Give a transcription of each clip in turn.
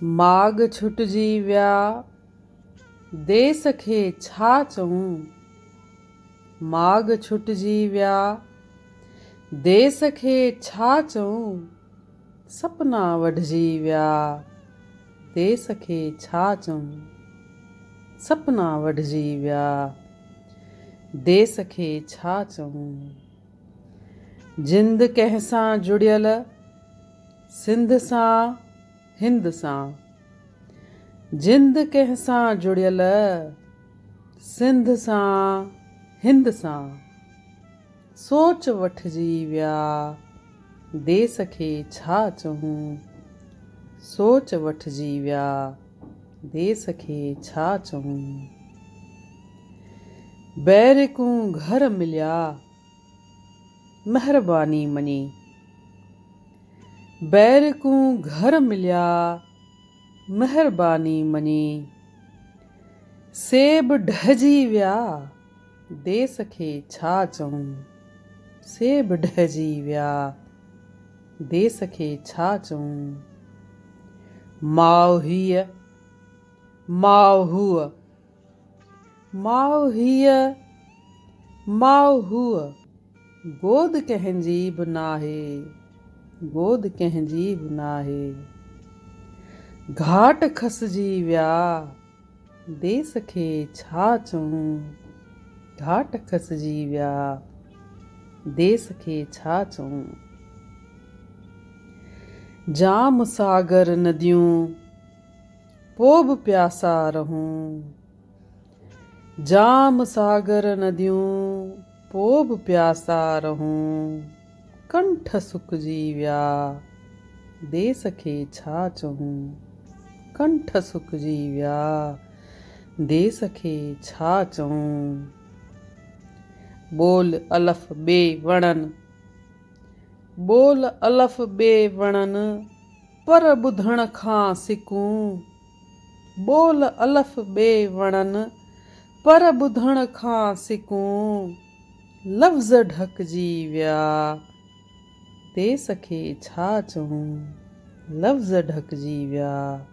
माग छुटजी विया देस खे छा चऊं। माग छुटजी विया देस खे छा चऊं। सपना वढिजी विया देस खे छा चऊं। सपना वढिजी विया देस खे छा चऊं। जिंद कंहिं सां जुड़ियल सिंध सां हिंद सां। जिंद कंहिं सां जुड़ियल सिंध सां हिंद सां। सोच वठिजी विया देस खे छा चऊं। सोच वठिजी विया देस खे छा चऊं। बैरिकूं घर मिलिया महिरबानी मञी। बैरिकूं घर मिलिया महिरबानी मञी। सेब ढहिजी विया देस खे छा चऊं। सेब ढहिजी विया देस खे छा चऊं। माउ हीअ माउ हूअ। माउ हीअ माउ हूअ। गोद कंहिंजी बि नाहे गोद कंहिंजी बि नाहे। घाट खसिजी विया देस खे छा चऊं। घाट खसिजी विया देस खे छा चऊं। जाम सागर नदियूं पोइ बि प्यासा रहूं। जाम सागर नदियूं पोइ बि प्यासा रहूं। कंठ सुकिजी विया देस खे छा चऊं। कंठ सुकिजी विया देस खे छा चऊं। बोल अलफ ॿे वणनि बोल अलफ ॿे वणनि पर ॿुधण खां सिकूं। बोल अलफ ॿे वणनि पर ॿुधण खां सिकूं। लफ़्ज़ ढकिजी विया देस खे छा चऊं। लफ़्ज़ ढकिजी विया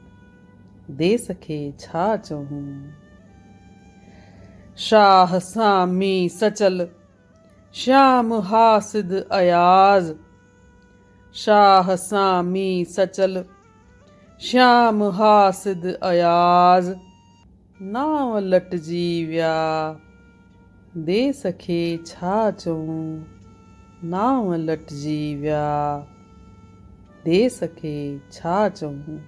देस खे छा चऊं। शाह सां मींहुं सचल श्याम हासिद अयाज़। शाह सां मींहुं सचल श्याम हासिद अयाज़। नाव लटिजी विया देस खे छा चऊं। नाव लटिजी विया देस खे छा चऊं।